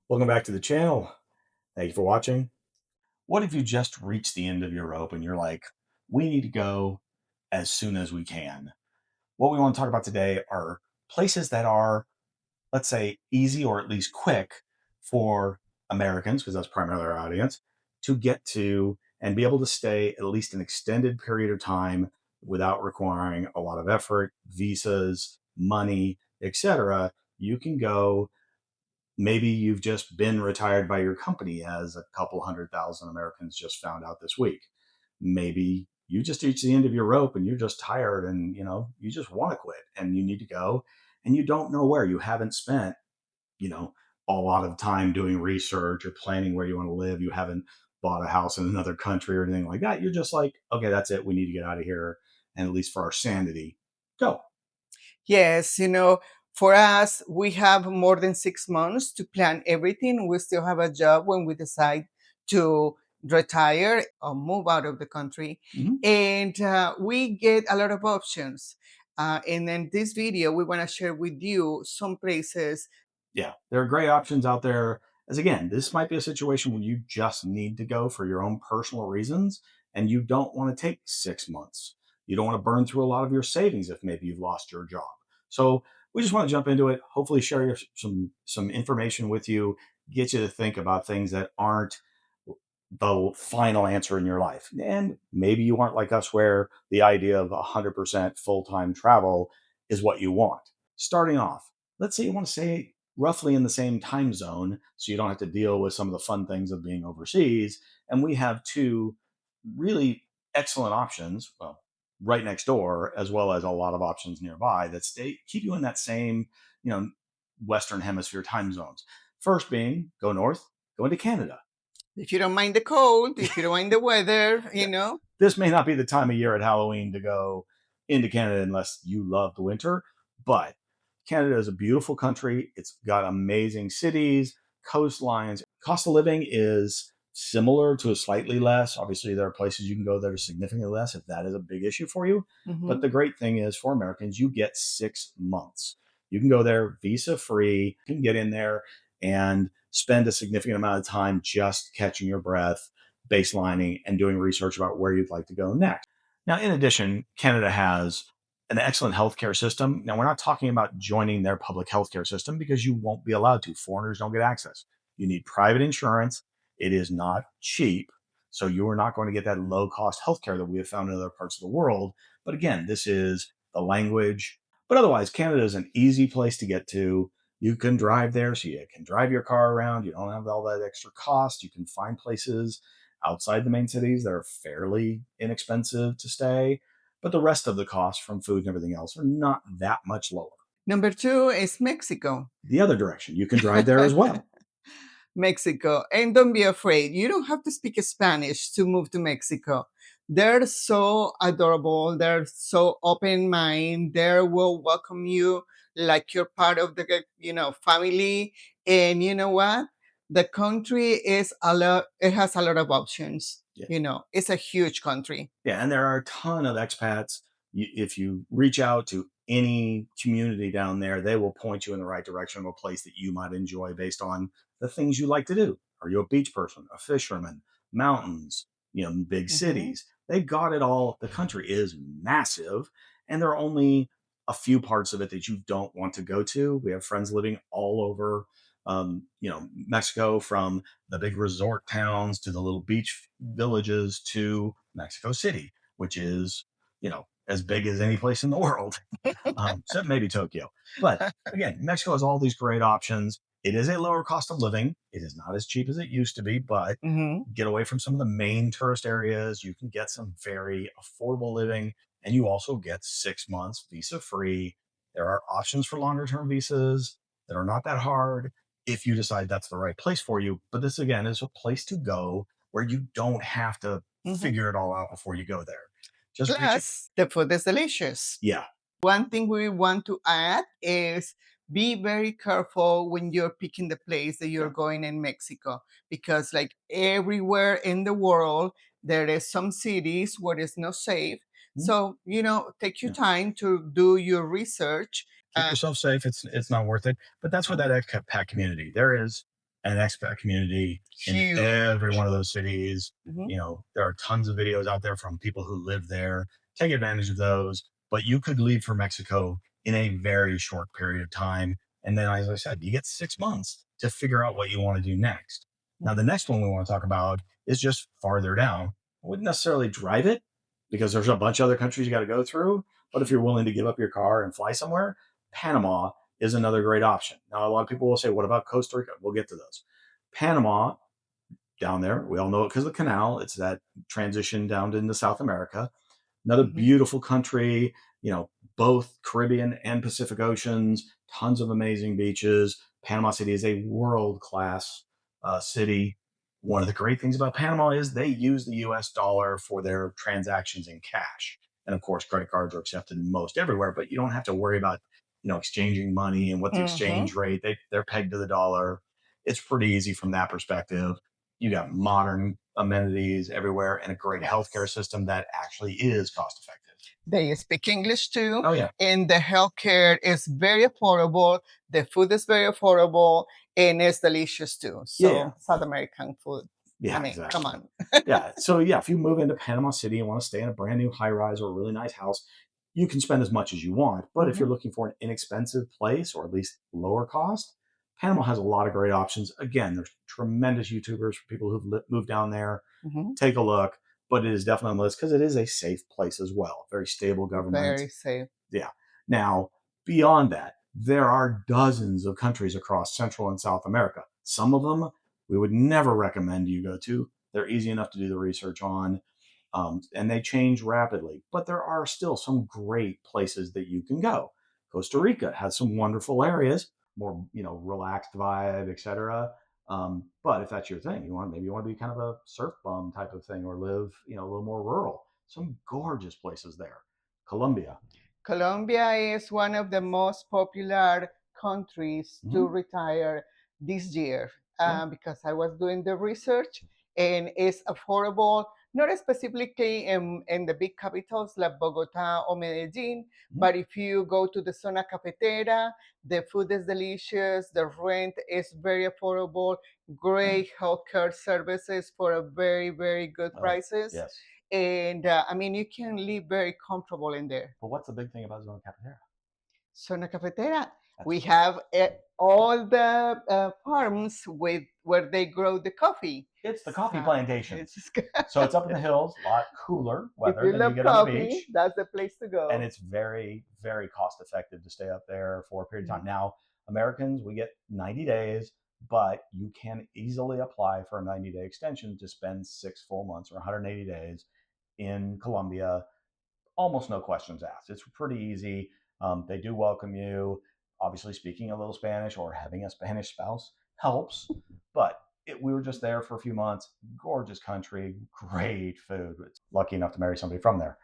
Welcome back to the channel. Thank you for watching. What if you just reached the end of your rope and you're like, we need to go as soon as we can? What we want to talk about today are places that are, let's say, easy or at least quick for Americans, because that's primarily our audience, to get to and be able to stay at least an extended period of time without requiring a lot of effort, visas, money, etc. You can go. Maybe you've just been retired by your company, as a couple 100,000 Americans just found out this week. Maybe you just reached the end of your rope and you're just tired and you just want to quit and you need to go and you don't know where. You haven't spent, you know, a lot of time doing research or planning where you want to live. You haven't bought a house in another country or anything like that. You're just like, okay, that's it. We need to get out of here. And at least for our sanity, go. Yes, for us, we have more than 6 months to plan everything. We still have a job when we decide to retire or move out of the country. Mhm. And we get a lot of options. And in this video, we want to share with you some places. Yeah, there are great options out there. As again, this might be a situation where you just need to go for your own personal reasons and you don't want to take 6 months. You don't want to burn through a lot of your savings if maybe you've lost your job. So we just want to jump into it, hopefully share some information with you, get you to think about things that aren't the final answer in your life. And maybe you aren't like us where the idea of 100% full-time travel is what you want. Starting off, let's say you want to stay roughly in the same time zone so you don't have to deal with some of the fun things of being overseas. And we have two really excellent options, well, right next door, as well as a lot of options nearby that stay keep you in that same, you know, Western Hemisphere time zones. First being go north, go into Canada. If you don't mind the cold, if you don't mind the weather, Yeah. This may not be the time of year at Halloween to go into Canada unless you love the winter, but Canada is a beautiful country. It's got amazing cities, coastlines. Cost of living is similar to a slightly less. Obviously, there are places you can go that are significantly less if that is a big issue for you. But Mhm. the great thing is for Americans, you get 6 months. You can go there visa free, you can get in there and spend a significant amount of time just catching your breath, baselining, and doing research about where you'd like to go next. Now, in addition, Canada has an excellent healthcare system. Now, we're not talking about joining their public healthcare system because you won't be allowed to. Foreigners don't get access. You need private insurance. It is not cheap. So you are not going to get that low cost healthcare that we have found in other parts of the world. But again, this is the language. But otherwise, Canada is an easy place to get to. You can drive there, so you can drive your car around. You don't have all that extra cost. You can find places outside the main cities that are fairly inexpensive to stay, but the rest of the costs from food and everything else are not that much lower. Number two is Mexico. The other direction, you can drive there as well. Mexico. And don't be afraid. You don't have to speak Spanish to move to Mexico. They're so adorable. They're so open mind. They will welcome you like you're part of the family. And you know what? The country is a lot. It has a lot of options. Yeah. It's a huge country. Yeah, and there are a ton of expats. If you reach out to any community down there, they will point you in the right direction of a place that you might enjoy based on the things you like to do. Are you a beach person, a fisherman, mountains, big Mhm. cities? They've got it all. The country is massive, and there are only a few parts of it that you don't want to go to. We have friends living all over, Mexico, from the big resort towns to the little beach villages to Mexico City, which is, as big as any place in the world, except maybe Tokyo. But again, Mexico has all these great options. It is a lower cost of living. It is not as cheap as it used to be, but Mhm. get away from some of the main tourist areas. You can get some very affordable living, and you also get 6 months visa free. There are options for longer term visas that are not that hard if you decide that's the right place for you. But this, again, is a place to go where you don't have to Mhm. figure it all out before you go there. Just reach it. Plus, the food is delicious. Yeah. One thing we want to add is be very careful when you're picking the place that you're Yeah. going in Mexico, because like everywhere in the world there is some cities where it's not safe. Mhm. So take your Yeah. time to do your research. Keep yourself safe. It's not worth it. But that's where that expat community. There is an expat community in Huge. every one of those cities. Mhm. There are tons of videos out there from people who live there. Take advantage of those. But you could leave for Mexico in a very short period of time. And then, as I said, you get 6 months to figure out what you want to do next. Now, the next one we want to talk about is just farther down. I wouldn't necessarily drive it because there's a bunch of other countries you got to go through. But if you're willing to give up your car and fly somewhere, Panama is another great option. Now, a lot of people will say, what about Costa Rica? We'll get to those. Panama, down there, we all know it because of the canal. It's that transition down into South America. Another beautiful country, both Caribbean and Pacific Oceans, tons of amazing beaches. Panama City is a world class city. One of the great things about Panama is they use the US dollar for their transactions in cash. And of course, credit cards are accepted most everywhere, but you don't have to worry about, exchanging money and what's the Mhm. exchange rate. They're pegged to the dollar. It's pretty easy from that perspective. You got modern amenities everywhere and a great healthcare Yes. system that actually is cost effective. They speak English too, Oh yeah, and the healthcare is very affordable. The food is very affordable, and it's delicious too. yeah, yeah, So South American food. I yeah, mean, come exactly. on. Yeah, so yeah, if you move into Panama City and want to stay in a brand new high rise or a really nice house, you can spend as much as you want. But if Mhm. you're looking for an inexpensive place or at least lower cost, Panama has a lot of great options. Again, there's tremendous YouTubers for people who've moved down there. Mhm. Take a look, but it is definitely on the list because it is a safe place as well. Very stable government. Very safe. Yeah. Now, beyond that, there are dozens of countries across Central and South America. Some of them we would never recommend you go to. They're easy enough to do the research on, and they change rapidly. But there are still some great places that you can go. Costa Rica has some wonderful areas, more relaxed vibe, etc. But if that's your thing, maybe you want to be kind of a surf bum type of thing, or live a little more rural. Some gorgeous places there. Colombia. Colombia is one of the most popular countries to Hmm. retire this year Yeah. because I was doing the research and it's affordable, not specifically in the big capitals like Bogota or Medellin, Hmm. but if you go to the zona cafetera, the food is delicious, the rent is very affordable, Yeah. great healthcare services for a very, very good Oh, prices. yes. And I mean, you can live very comfortable in there. But what's the big thing about Zona Cafetera? Zona cafetera. That's We have all the farms with where they grow the coffee. it's the coffee So plantations. it's So it's up in the hills, a lot cooler if weather you than you love get on the coffee, beach. that's the place to And go. it's very, very cost effective to stay up there for a period of time. Mhm. Now, Americans, we get 90 days, but you can easily apply for a 90-day extension to spend 6 full months or 180 days in Colombia, almost no questions asked. It's pretty easy. They do welcome you. Obviously, speaking a little Spanish or having a Spanish spouse helps, but we were just there for a few months. Gorgeous country, great food. It's lucky enough to marry somebody from there.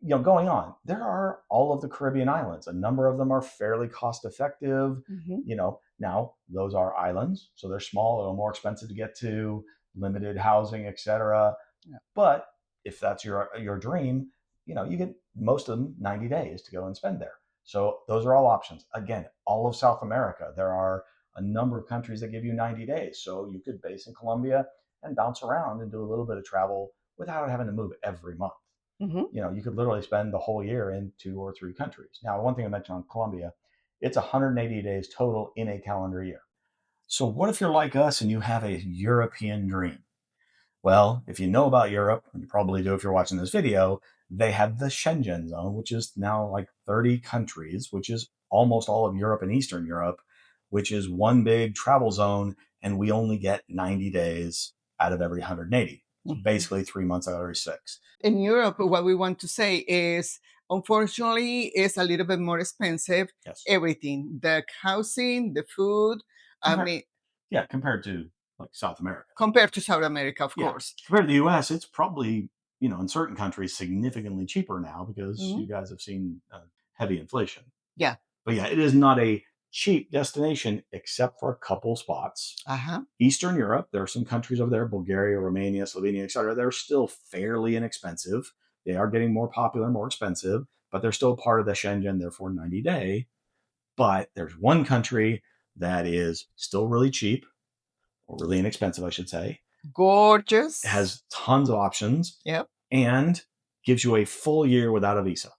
Going on, there are all of the Caribbean islands. A number of them are fairly cost effective. Mhm. Now those are islands, so they're small, a little more expensive to get to, limited housing, etc. Yeah. But if that's your dream, you get most of them 90 days to go and spend there. So those are all options. Again, all of South America, there are a number of countries that give you 90 days. So you could base in Colombia and bounce around and do a little bit of travel without having to move every month. Mhm. You could literally spend the whole year in 2 or 3 countries. Now, one thing I mentioned on Colombia, it's 180 days total in a calendar year. So what if you're like us and you have a European dream? Well, if you know about Europe, and you probably do if you're watching this video, they have the Schengen zone, which is now like 30 countries, which is almost all of Europe and Eastern Europe, which is one big travel zone. And we only get 90 days out of every 180. So Mhm. basically 3 months out of every six. In Europe, what we want to say is, unfortunately, it's a little bit more expensive. Yes. Everything, the housing, the food. I Compare, mean, yeah, compared to like South America. compared to South America, of Yeah. course. Compared to the US, it's probably, in certain countries, significantly cheaper now because Mhm. you guys have seen heavy inflation. Yeah. But yeah, it is not a cheap destination except for a couple spots. Uh huh. Eastern Europe, there are some countries over there, Bulgaria, Romania, Slovenia, etc. They're still fairly inexpensive. They are getting more popular, more expensive, but they're still part of the Schengen, therefore 90-day. But there's one country that is still really cheap, or really inexpensive, I should say. It Gorgeous. has tons of options Yep. and gives you a full year without a visa.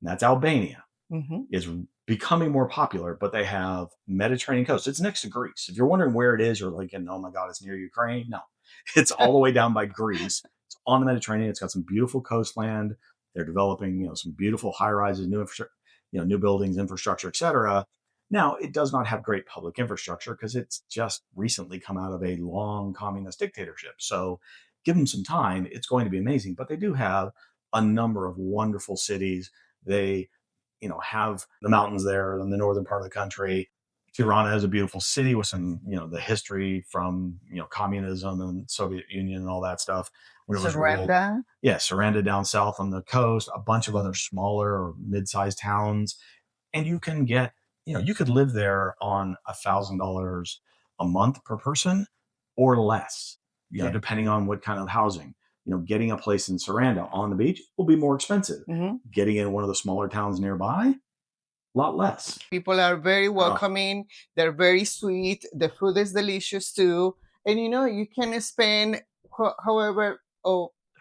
And that's Albania. Hmm. Is becoming more popular, but they have Mediterranean coast. It's next to Greece. If you're wondering where it is, you're like, oh my God, it's near Ukraine. No, it's all the way down by Greece. It's on the Mediterranean. It's got some beautiful coastland. They're developing, some beautiful high rises, new infrastructure, new buildings, infrastructure, etc. Now, it does not have great public infrastructure because it's just recently come out of a long communist dictatorship. So give them some time. It's going to be amazing. But they do have a number of wonderful cities. They have the mountains there in the northern part of the country. Tirana is a beautiful city with some, the history from, communism and Soviet Union and all that stuff when it was ruled. Surrender. Yeah, Saranda down south on the coast, a bunch of other smaller or mid-sized towns. And you can get, you could live there on $1,000 a month per person or less, Yeah. depending on what kind of housing. Getting a place in Saranda on the beach will be more expensive. Hmm. Getting in one of the smaller towns nearby, a lot less. People are very Oh, welcoming. They're very sweet. The food is delicious too. And you can spend however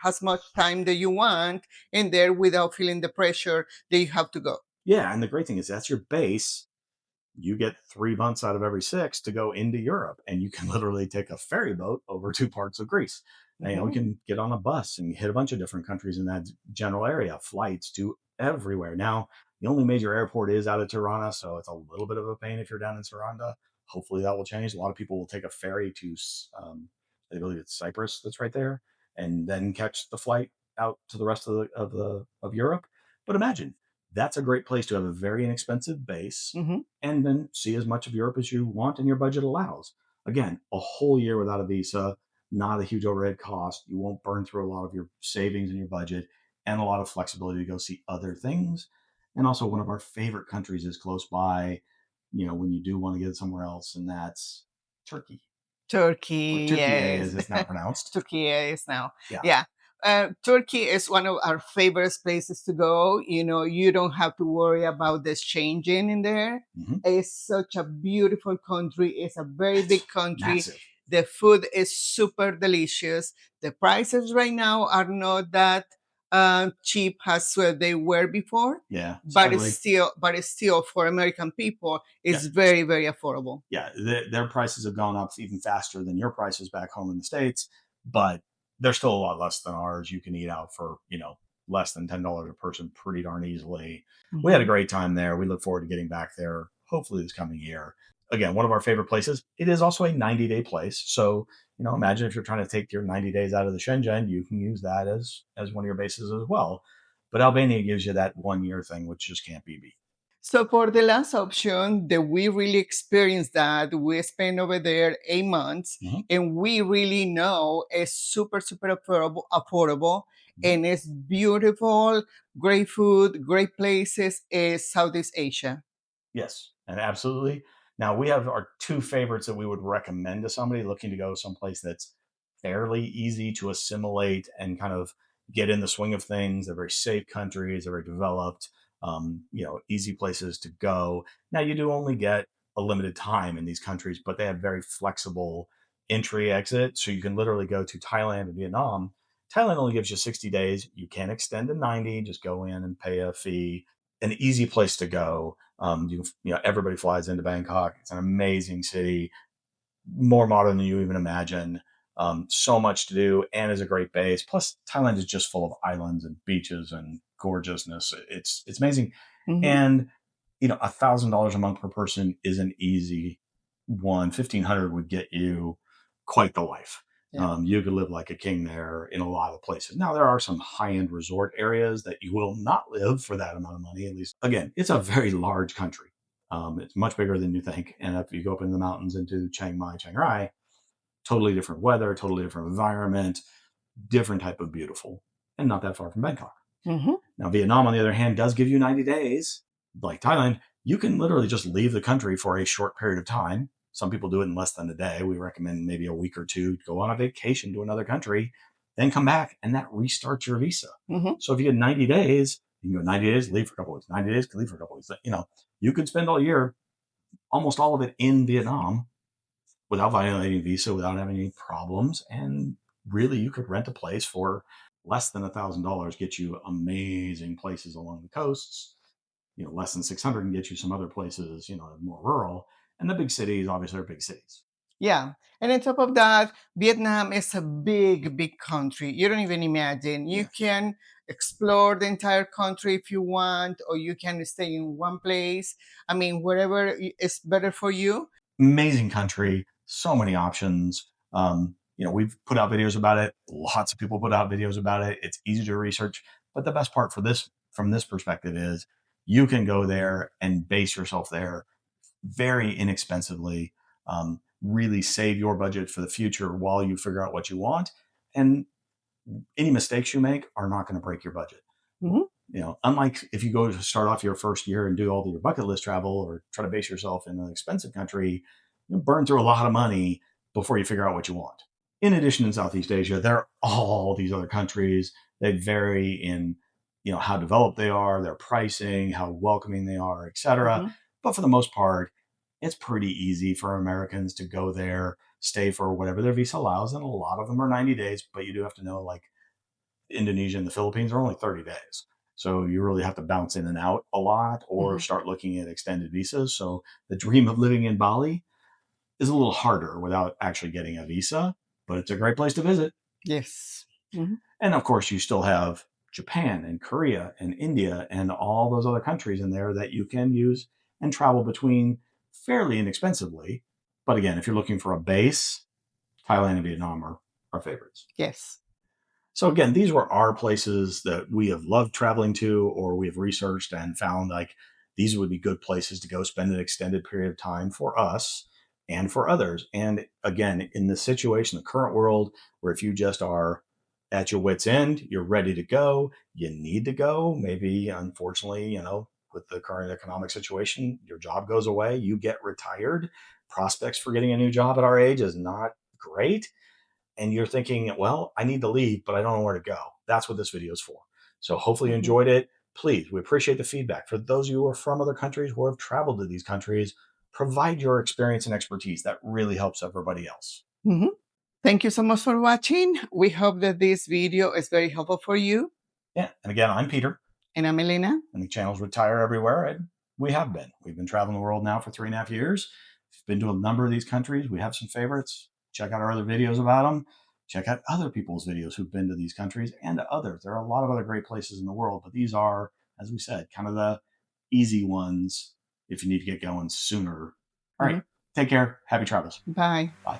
as much time that you want in there without feeling the pressure that you have to go. yeah. And the great thing is that's your base. You get 3 months out of every 6 to go into Europe, and you can literally take a ferry boat over 2 parts of Greece. We Hmm. can get on a bus and hit a bunch of different countries in that general area. Flights to everywhere. Now, the only major airport is out of Tirana, so it's a little bit of a pain if you're down in Saranda. Hopefully, that will change. A lot of people will take a ferry to, I believe it's Cyprus, that's right there, and then catch the flight out to the rest of Europe. But imagine that's a great place to have a very inexpensive base Hmm. and then see as much of Europe as you want and your budget allows. Again, a whole year without a visa, not a huge overhead cost. You won't burn through a lot of your savings and your budget, and a lot of flexibility to go see other things. And also, one of our favorite countries is close by, when you do want to get somewhere else, and that's Turkey, or Turkey, Turkey yes. as it's now pronounced. Turkey is now. Yeah. Yeah. Turkey is one of our favorite places to go. You don't have to worry about this changing in there. Mm-hmm. It's such a beautiful country. It's a very It's big country. massive. The food is super delicious. The prices right now are not that cheap as they were before, Yeah, but sadly. it's still for American people, Yeah. it's very, very affordable. Yeah, their prices have gone up even faster than your prices back home in the States, but they're still a lot less than ours. You can eat out for, less than $10 a person pretty darn easily. We had a Mhm. great time there. We look forward to getting back there hopefully this coming year. Again, one of our favorite places. It is also a 90-day place. So, imagine if you're trying to take your 90 days out of the Shenzhen, you can use that as one of your bases as well. But Albania gives you that 1 year thing, which just can't be beat. So for the last option that we really experienced that we spent over there 8 months Mhm. and we really know it's super, super affordable Mhm. and it's beautiful, great food, great places is Southeast Asia. Yes, and absolutely. Now we have our two favorites that we would recommend to somebody looking to go someplace that's fairly easy to assimilate and kind of get in the swing of things. They're very safe countries, they're very developed, easy places to go. Now you do only get a limited time in these countries, but they have very flexible entry exit. So you can literally go to Thailand and Vietnam. Thailand only gives you 60 days. You can extend to 90, just go in and pay a fee. An easy place to go. Everybody flies into Bangkok. It's an amazing city, more modern than you even imagine. So much to do, and is a great base. Plus, Thailand is just full of islands and beaches and gorgeousness. It's amazing, Mhm. and $1,000 a month per person is an easy one. 1,500 would get you quite the life. Yeah. You could live like a king there in a lot of places. Now, there are some high end resort areas that you will not live for that amount of money. At least, again, it's a very large country. It's much bigger than you think. And if you go up in the mountains into Chiang Mai, Chiang Rai, totally different weather, totally different environment, different type of beautiful, and not that far from Bangkok. Mhm. Now, Vietnam, on the other hand, does give you 90 days. Like Thailand, you can literally just leave the country for a short period of time. Some people do it in less than a day. We recommend maybe a week or two, go on a vacation to another country, then come back, and that restarts your visa. Mhm. So if you had 90 days, you can go 90 days, leave for a couple of weeks, 90 days, leave for a couple of weeks. You can spend all year, almost all of it in Vietnam without violating visa, without having any problems. And really, you could rent a place for less than $1,000, get you amazing places along the coasts. Less than 600 can get you some other places, more rural. And the big cities, obviously, are big cities. Yeah. And on top of that, Vietnam is a big, big country. You don't even imagine. You Yeah. can explore the entire country if you want, or you can stay in one place. I mean, wherever is better for you. Amazing country, so many options. We've put out videos about it. Lots of people put out videos about it. It's easy to research. But the best part from this perspective, is you can go there and base yourself there very inexpensively. Really save your budget for the future while you figure out what you want. And any mistakes you make are not going to break your budget. Mhm. Unlike if you go to start off your first year and do all your bucket list travel or try to base yourself in an expensive country, you burn through a lot of money before you figure out what you want. In addition, in Southeast Asia, there are all these other countries. They vary in, how developed they are, their pricing, how welcoming they are, etc. Mhm. But for the most part, it's pretty easy for Americans to go there, stay for whatever their visa allows, and a lot of them are 90 days. But you do have to know, like, Indonesia and the Philippines are only 30 days. So you really have to bounce in and out a lot or Mhm. start looking at extended visas. So the dream of living in Bali is a little harder without actually getting a visa, but it's a great place to visit. Yes. Mhm. And of course, you still have Japan and Korea and India and all those other countries in there that you can use and travel between fairly inexpensively. But again, if you're looking for a base, Thailand and Vietnam are favorites. Yes. So again, these were our places that we have loved traveling to, or we have researched and found like these would be good places to go spend an extended period of time for us and for others. And again, in the situation, the current world, where if you just are at your wits' end, you're ready to go, you need to go. Maybe, unfortunately, with the current economic situation, your job goes away, you get retired. Prospects for getting a new job at our age is not great, and you're thinking, well, I need to leave, but I don't know where to go. That's what this video is for. So hopefully you Mhm. enjoyed it. Please, we appreciate the feedback. For those of you who are from other countries who have traveled to these countries, provide your experience and expertise. That really helps everybody else. Mhm. Thank you so much for watching. We hope that this video is very helpful for you. Yeah. And again, I'm Peter, And I'm Elena. and the channel's Retire Everywhere. And we have been. We've been traveling the world now for 3.5 years. We've been to a number of these countries. We have some favorites. Check out our other videos about them. Check out other people's videos who've been to these countries and others. There are a lot of other great places in the world, but these are, as we said, kind of the easy ones if you need to get going sooner. All right. Mhm. Take care. Happy travels. Bye. Bye.